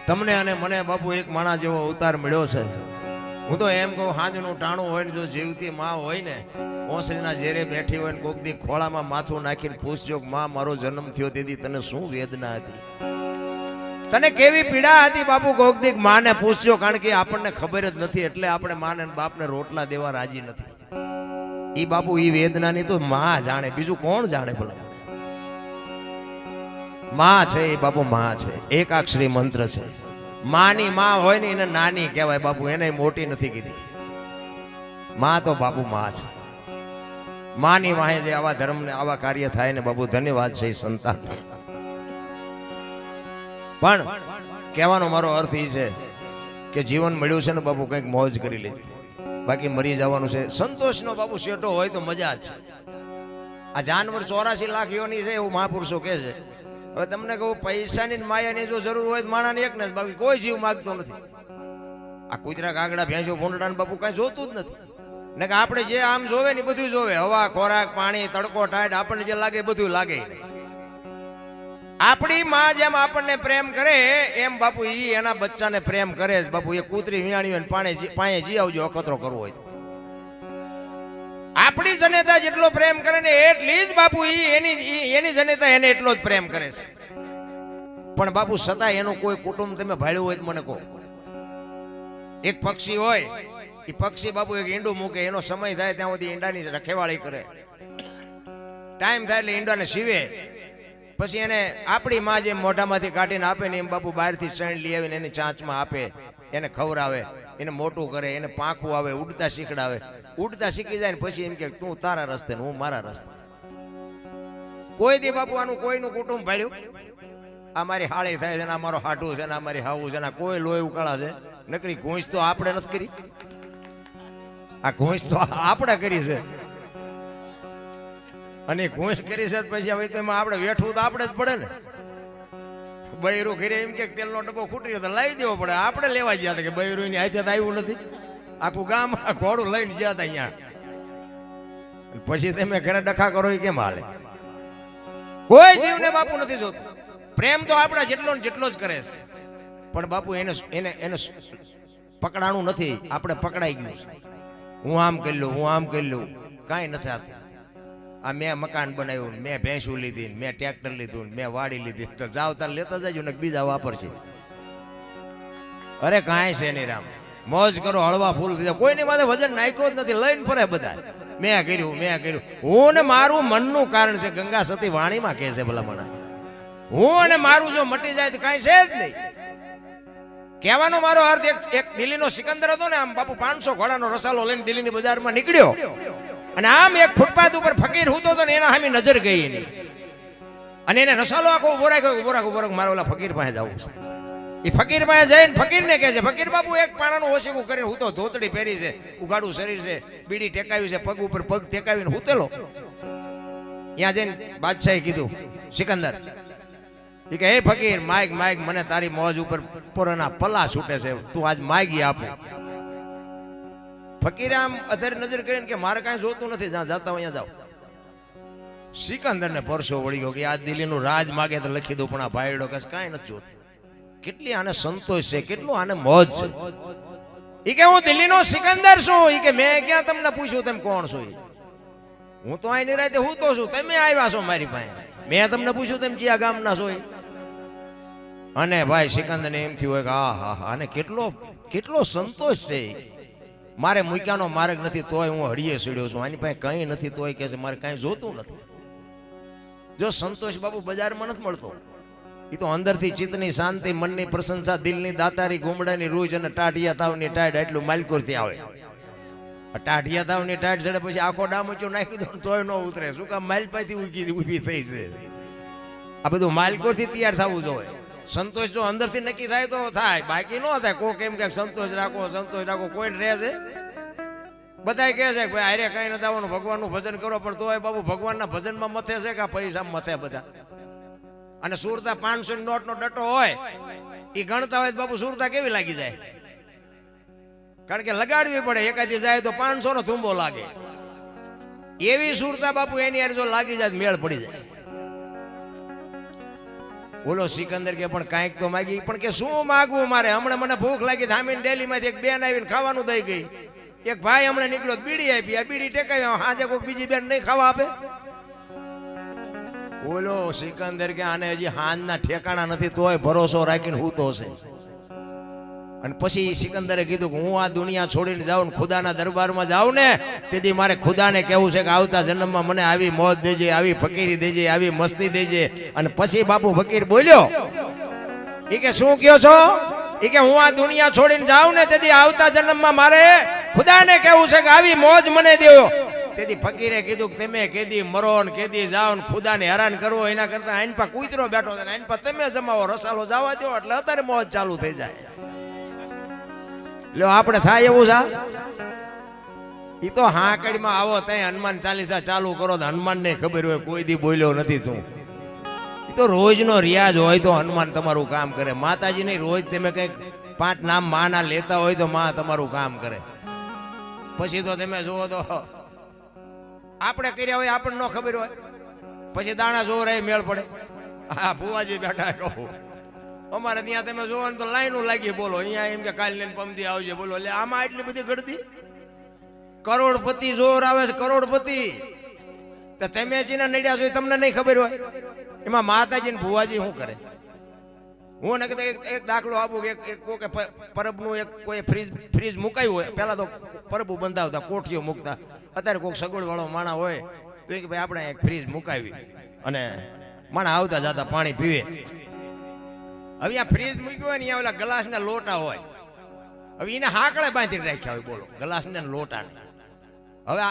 તમને અને મને બાપુ એક માણસ જેવો અવતાર મળ્યો છે. હું તો એમ કહું, હાજનું ટાણું હોય ને જો જીવતી માં હોય ને, ઓસરીના ઝેરે બેઠી હોય ને કોક દી ખોળામાં માથું નાખીને પૂછજો કે માં મારો જન્મ થયો તેથી તને શું વેદના હતી, તને કેવી પીડા હતી બાપુ. કોક દી માને પૂછજો, કારણ કે આપણને ખબર જ નથી એટલે આપણે માને બાપને રોટલા દેવા રાજી નથી. ઈ બાપુ ઈ વેદનાની તો માં જાણે, બીજું કોણ જાણે ભલા. માં છે એ બાપુ, માં છે, એકાક્ષરી મંત્ર છે. માની માં હોય ને એને નાની કહેવાય બાપુ, એને મોટી નથી કીધી. માં તો બાપુ માં છે. માની વાહે જે આવા ધર્મ ને આવા કાર્ય થાય ને બાપુ, ધન્યવાદ છે સંતાન. પણ કહેવાનો મારો અર્થ એ છે કે જીવન મળ્યું છે ને બાપુ, કંઈક મોજ કરી લીધી, બાકી મરી જવાનું છે. સંતોષનો બાપુ શેઠો હોય તો મજા જ છે. આ જાનવર 84 લાખ યોની છે એવું મહાપુરુષો કહે છે. હવે તમને કહું, પૈસાની માયાની જો જરૂર હોય તો માણાને એક ને, બાકી કોઈ જીવ માગતો નથી. આ કૂતરા કાગડા ભેંસો ભૂંડડા બાપુ કઈ જોતું જ નથી ને, કે આપણે જે આમ જોવે ને બધું જોવે. હવા, ખોરાક, પાણી, તડકો, ટાઈટ, આપણને જે લાગે બધું લાગે. આપણી માં જેમ આપણને પ્રેમ કરે એમ બાપુ ઈ એના બચ્ચાને પ્રેમ કરે બાપુ. એ કૂતરી વિયાણી હોય ને પાણી જી આવજો અખતરો કરવો હોય. આપણી જનેતા જેટલો પ્રેમ કરે ને એટલી જ બાપુ એની જનેતા એને એટલો જ પ્રેમ કરે છે. પણ બાપુ છતાં એનું કોઈ કુટુંબ તમે ભાળ્યું હોય તો મને કહો. એક પક્ષી હોય, એ પક્ષી બાપુ એક ઈંડું મૂકે, એનો સમય થાય ત્યાં સુધી ઈંડાની રખેવાળી કરે. ટાઈમ થાય એટલે ઈંડાને સીવે, પછી એને આપણી માં જેમ મોઢામાંથી કાઢીને આપે ને એમ બાપુ બહારથી શણ લઈ આવીને એની ચાંચમાં આપે, એને ખવડાવે, એને મોટું કરે, એને પાંખું આવે, ઉડતા શીખડાવે. ઉડતા શીખી જાય ને પછી એમ કે તું તારા રસ્તે ને હું મારા રસ્તે. કોઈ દી બાપુ આનું કોઈનું કુટુંબ ભાળ્યું? આ મારી હાળી થાય છે ને, આ મારો હાટું છે ને, આ મારી હાવું છે ને, કોઈ લોહી ઉકાળા છે? નકરી ઘૂંસ તો આપણે નથી કરી. આ ઘૂંસ તો આપણે કરી છે, અને ઘૂંસ કરી છે પછી હવે તો એમાં આપણે વેઠવું તો આપણે જ પડે ને. બૈરું ઘરે એમ કે તેલનો ડબ્બો ખૂટી ગયો તો લાવી દેવો પડે. આપણે લેવા ગયા હતા કે બૈરું એની હાથે આવ્યું નથી, આખું ગામ ઘોડું લઈને ગયા હતા અહીંયા. પછી તમે ઘરે ડખા કરો એ કેમ હાલે? કોઈ જીવને બાપુ નથી જોતું. પ્રેમ તો આપણા જેટલો ને જેટલો જ કરે છે, પણ બાપુ એને પકડાણું નથી. આપણે પકડાઈ ગયું છે. હું આમ કરી લઉં, હું આમ કરી લઉં, કાંઈ નથી આવતું. આ મેં મકાન બનાવ્યું, મેં ભેંસું લીધી, મેં ટ્રેક્ટર લીધું, મેં વાડી લીધી, તો જાવ તાર લેતા જજો ને બીજા વાપરશે. અરે કાંઈ છે નહીં રામ, મોજ કરો, હળવા ફૂલ થઈ જાય. કોઈની માથે વજન નાખ્યો જ નથી, લઈને ફરે બધા. મેં કર્યું, મેં કર્યું. હું ને મારું મનનું કારણ છે. ગંગા સતી વાણીમાં કહે છે ભલા મને, હું અને મારું જો મટી જાય તો કાંઈ છે જ નહીં. કહેવાનો મારો અર્થ, એક દિલ્હીનો સિકંદર હતો ને, આમ બાપુ 500 ઘોડાનો રસાલો લઈને દિલ્હીની બજારમાં નીકળ્યો, અને આમ એક ફૂટપાથ ઉપર ફકીર હૂતો હતો ને એના સામે નજર ગઈ એની, અને એને રસાલો આખો ઉભો રાખ્યો. મારે ઓલા ફકીર પાસે જવું છે. એ ફકીર પાસે જઈને ફકીરને કહે છે, ફકીર બાપુ એક પાણાનું ઓશીકું કરીને હું તો ધોતડી પહેરી છે, ઉગાડું શરીર છે, બીડી ટેકાવી છે, પગ ઉપર પગ ટેકાવીને હૂતેલો. ત્યાં જઈને બાદશાહે કીધું, સિકંદર એ કે હે ફકીર, માઈક માઈક, મને તારી મોજ ઉપર પોરાના પલ્લા છૂટે છે, તું આજ માગી આપું. ફકીર આમ અધર નજર કરીને કે મારે કાંઈ જોતું નથી, જ્યાં જતા અહીંયા જાઓ. સિકંદર ને પરસો વળી ગયો કે આ દિલ્હીનું રાજ માગે તો લખી દઉં, પણ આ ભાઈડો કે કાંઈ નથી જોતું. કેટલી આને સંતોષ છે, કેટલું આને મોજ છે. એ કે હું દિલ્હીનો સિકંદર છું. એ કે મેં ક્યાં તમને પૂછ્યું તમે કોણ છો? હું તો અહીં નિરાતે હું તો છું, તમે આવ્યા છો મારી પાસે, મેં તમને પૂછ્યું તમે કયા ગામના છો? અને ભાઈ સિકંદર ને એમ થયું હોય કે હા હા હા, અને કેટલો સંતોષ છે. મારે મૂક્યાનો માર્ગ નથી તોય હું હળીએ સીડ્યો છું, આની પાસે કંઈ નથી તોય કે છે મારે કાંઈ જોતું નથી. જો સંતોષ બાપુ બજારમાં નથી મળતો. એ તો અંદરથી ચિત્તની શાંતિ, મનની પ્રશંસા, દિલની દાતારી, ગુમડાની રૂજ અને ટાઢિયા તાવની ટાઢ એટલું માલકોરથી આવે. ટાઢિયા તાવની ટાઢ ચડે પછી આખો ડામચો નાખી દો તોય ન ઉતરે. શું કામ? માલપાથી ઊભી થઈ છે. આ બધું માલકોથી તૈયાર થવું જોઈએ. સંતોષ જો અંદરથી નક્કી થાય તો થાય, બાકી ન થાય. કોક એમ કે સંતોષ રાખો, કોઈ રહે છે. બધા કહે છે કે અરે કઈ નથી આવવાનું, ભગવાનનું ભજન કરો, પણ તોય બાબુ ભગવાનના ભજનમાં મથે છે કે પૈસા મથે બધા. અને સુરતા 500 નોટનો ડટો હોય, એ ગણતા હોય બાપુ સુરતા કેવી લાગી જાય? કારણ કે લગાડવી પડે. એકાદી જાય તો 500 નો થુંબો લાગે. એવી સુરતા બાપુ એની યાર જો લાગી જાય મેળ પડી જાય. બોલો સિકંદર કે પણ કાંઈક તો માગી, પણ કે શું માગવું મારે, હમણાં મને ભૂખ લાગી ધામીને ડેલીમાંથી એક બેન આવીને ખાવાનું દઈ ગઈ, એક ભાઈ હમણાં નીકળ્યો બીડી આપી, આ બીડી ટેકાવી હાજે કોઈક બીજી બેન નહીં ખાવા આપે. બોલો સિકંદર કે આને હજી હાંજના ઠેકાણા નથી તોય ભરોસો રાખીને હું તો છે. અને પછી સિકંદરે કીધું કે હું આ દુનિયા છોડીને જાઉં ખુદાના દરબારમાં જાઉં ને તેથી મારે ખુદાને કહેવું છે કે આવતા જન્મમાં મને આવી મોજ દેજે, આવી ફકીરી દેજે, આવી મસ્તી દેજે. અને પછી બાપુ ફકીર બોલ્યો એ કે શું કહો છો, એ કે હું આ દુનિયા છોડીને જાઉં ને તેથી આવતા જન્મમાં મારે ખુદાને કહેવું છે કે આવી મોજ મને દેવો. તેથી ફકીરે કીધું કે તમે કેદી મરો ને કેદી જાઓ ને ખુદાને હેરાન કરવો એના કરતા આઈન પા કૂતરો બેઠો છે, આઈન પા તમે જમાવો, રસાલો જવા દો એટલે અત્યારે મોજ ચાલુ થઈ જાય. લ્યો આપણે થાય એવું છે. એ તો હાકડીમાં આવો ત્યાં હનુમાન ચાલીસા ચાલુ કરો તો હનુમાન ને ખબર હોય કોઈ દી બોલ્યો નથી તું. એ તો રોજનો રિયાજ હોય તો હનુમાન તમારું કામ કરે. માતાજી નહીં, રોજ તમે કંઈક 5 નામ માના લેતા હોય તો માં તમારું કામ કરે. પછી તો તમે જુઓ તો આપણે કર્યા હોય આપણને ન ખબર હોય, પછી દાણા જોર મેળ પડે. હા ભુવાજી બેઠા કહું અમારે ત્યાં તમે જોવો ને તો લાઈનો લાગી. બોલો અહીંયા એમ કે કાલ લઈને પમદી આવજે, બોલો એટલે આમાં એટલી બધી ગળતી. કરોડપતિ જોર આવે છે, કરોડપતિ. તો તમે જેને નડ્યા છો તમને નહીં ખબર હોય. એમાં માતાજી ને ભુવાજી શું કરે. હું ને એક દાખલો આપું કે પરબનું એક કોઈ ફ્રીજ મુકાયું હોય, પહેલા તો પરબુ બંધાવતા કોઠીઓ મૂકતા, અત્યારે કોઈક સગવડ વાળો માણા હોય તો કે ભાઈ આપણે એક ફ્રીજ મુકાવી અને માણા આવતા જતા પાણી પીવે. હવે આ ફ્રીજ મૂક્યું હોય ને અહીંયા ઓલા ગ્લાસના લોટા હોય, હવે એને હાકડે બાંધીને રાખ્યા હોય. બોલો ગ્લાસને લોટાને. હવે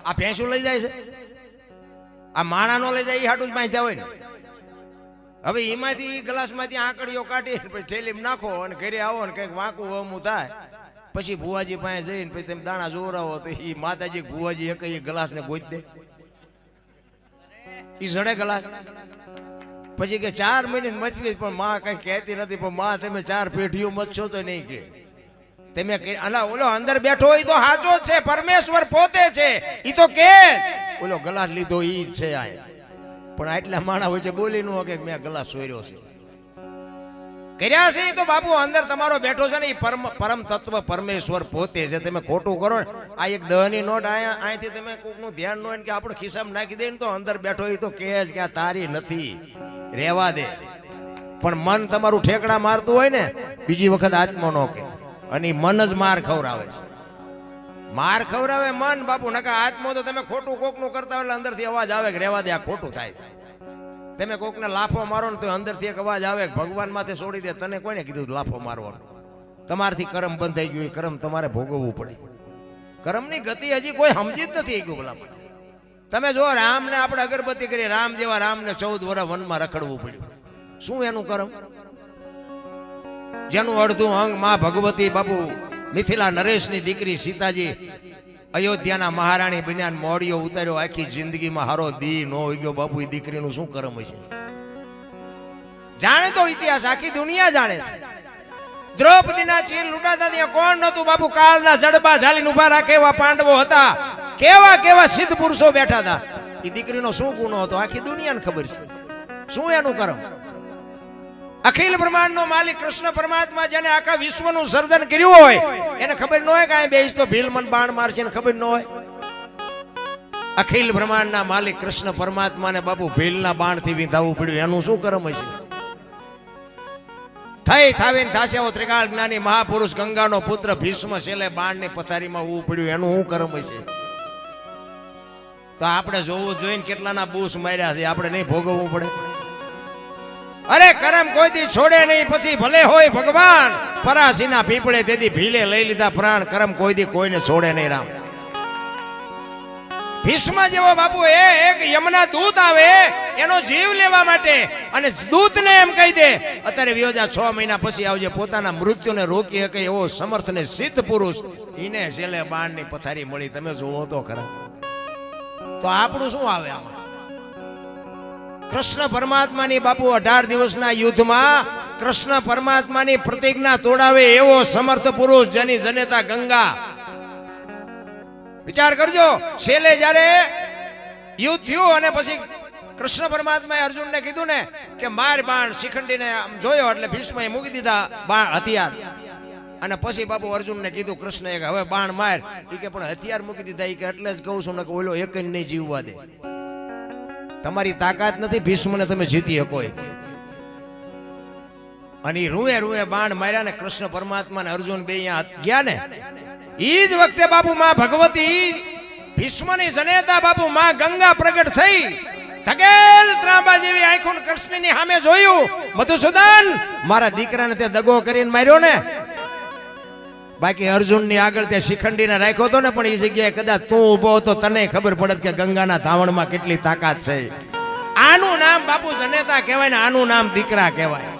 આ ભેંસું લઈ જાય છે, આ માણા નો લઈ જાય એ હાટું જ બાંધ્યા હોય ને. હવે એમાંથી ગ્લાસમાંથી આંકડીઓ કાઢી પછી થેલીમાં નાખો અને ઘરે આવો ને કંઈક વાંકું વમું થાય, પછી ભુવાજી પાસે જઈને પછી તમે દાણા જોરાવો તો એ માતાજી ભુવાજી એક એ ગ્લાસને ગોઈ દે, એ જડે ગ્લાસ. પછી કે 4 મહિને મચવી, પણ માં કઈ કહેતી નથી. પણ માં તમે 4 પેઢીઓ મચશો તો નહીં કે તમે ઓલો અંદર બેઠો હોય તો સાચો જ છે, પરમેશ્વર પોતે છે. એ તો કે ઓલો ગ્લાસ લીધો ઈ જ છે આ, પણ આટલા માણા વચ્ચે બોલી નો કે મેં ગ્લાસ સોર્યો છે કર્યા છે. તો બાપુ અંદર તમારો બેઠો છે ને એ પરમ તત્વ પરમેશ્વર પોતે છે. તમે ખોટું કરો ને આ એક 10 ની નોટ અહીંથી તમે કોકનું ધ્યાન ન હોય કે આપણે ખિસ્સામાં નાખી દે ને તો અંદર બેઠો એ તો કહે કે આ તારી નથી, રહેવા દે. પણ મન તમારું ઠેકડા મારતું હોય ને બીજી વખત આત્મા નો કે, અને મન જ માર ખવરાવે છે. માર ખવરાવે મન બાપુ, નકા આત્મો તો તમે ખોટું કોકનું કરતા હોય એટલે અંદરથી અવાજ આવે કે રહેવા દે આ ખોટું થાય. તમે કોકને લાફો મારો ને તો અંદરથી એક અવાજ આવે કે ભગવાન માથે છોડી દે. તને કોઈને કીધું લાફો મારવાનો? તમારથી કરમ બંધ થઈ ગયું, કરમ તમારે ભોગવવું પડે. કરમની ગતિ હજી કોઈ સમજી જ નથી ગયું. ભલા તમે જો રામને આપણે અગરબત્તી કરી, રામ જેવા રામને 14 વર્ષ વનમાં રખડવું પડ્યું. શું એનું કરમ? જેનું અડધું અંગ માં ભગવતી બાપુ મિથિલા નરેશની દીકરી સીતાજી અયોધ્યાના મહારાણી બન્યા, મોડિયો ઉતાર્યો, આખી જિંદગીમાં હારો દી નો હોય ગયો. બાપુ એ દીકરીનું શું કરમ હશે? જાણે તો ઇતિહાસ આખી દુનિયા જાણે છે. દ્રૌપદીના ચીર લૂંટાતા ત્યાં કોણ નતું બાપુ? કાળના જડબા ઝાલીને ઉભા રાખે એવા પાંડવો હતા. કેવા કેવા સિદ્ધ પુરુષો બેઠા હતા. એ દીકરીનો શું ગુનો હતો આખી દુનિયાને ખબર છે. શું એનું કરમ? અખિલ બ્રહ્માંડનો માલિક કૃષ્ણ પરમાત્મા જેને આખા વિશ્વનું સર્જન કર્યું હોય એને ખબર ન હોય કે આ બેસ તો ભીલ મન બાણ મારશે ને ખબર ન હોય. અખિલ બ્રહ્માંડના માલિક કૃષ્ણ પરમાત્માને બાપુ ભીલના બાણથી વિંધાવવું પડ્યું. એનું શું કરમ હશે? થઈ થાવીને થાશે એવો ત્રિકાળ જ્ઞાની મહાપુરુષ ગંગાનો પુત્ર ભીષ્મ છેલ્લે બાણની પથારીમાં ઊભું પડ્યું. એનું શું કરમ હશે? તો આપણે જોવું જોઈને કેટલાના બૂસ માર્યા છે, આપણે નહીં ભોગવવું પડે? અરે કરમ કોઈ દી છોડે નહીં, પછી ભલે હોય ભગવાન પરાસીના પીપળે તેથી ભીલે લઈ લીધા પ્રાણ. કરમ કોઈ દી કોઈને છોડે નહીં. રામ ભીષ્મ જેવો બાપુ એક યમના દૂત આવે એનો જીવ લેવા માટે, અને દૂતને એમ કહી દે અત્યારે વિયોજા 6 મહિના પછી આવજે. પોતાના મૃત્યુને રોકી શકે એવો સમર્થ ને સિદ્ધ પુરુષ, એને છેલ્લે બાણની પથારી મળી. તમે જોવો તો ખરા. તો આપણું શું આવે આમાં? કૃષ્ણ પરમાત્માની બાપુ 18 દિવસના યુદ્ધમાં કૃષ્ણ પરમાત્માની પ્રતિજ્ઞા તોડાવે એવો સમર્થ પુરુષ, જેની જનેતા ગંગા. વિચાર કરજો, છેલ્લે જ્યારે યુદ્ધ થયું અને પછી કૃષ્ણ પરમાત્માએ અર્જુનને કીધું ને કે માર બાણ શિખંડીને આમ જોયો એટલે ભીષ્મએ મૂકી દીધા બાણ હથિયાર અને પછી બાપુ અર્જુનને કીધું કૃષ્ણએ કે હવે બાણ માર ઈ કે પણ હથિયાર મૂકી દીધા ઈ કે એટલે જ કહું છું ને કે ઓલો એક જ નહીં જીવવા દે તમારી તાકાત નથી ભીષ્મને તમે જીતી શકો અને રૂએ રૂએ બાણ માર્યા ને કૃષ્ણ પરમાત્મા ને અર્જુન બે અહીંયા ગયા ને ઈ જ વખતે બાપુ માં ભગવતી ભીષ્મની જનેતા બાપુ માં ગંગા પ્રગટ થઈ ધકેલ ત્રાંબા જેવી આંખો કૃષ્ણની સામે જોયું મધુસૂદન મારા દીકરાને તે દગો કરીને માર્યો ને બાકી અર્જુનની આગળ તે શિખંડીને રાખ્યો હતો ને પણ એ જગ્યાએ કદાચ તું ઊભો હતો તને ખબર પડત કે ગંગાના ધાવણમાં કેટલી તાકાત છે આનું નામ બાપુ જનેતા કહેવાય ને આનું નામ દીકરા કહેવાય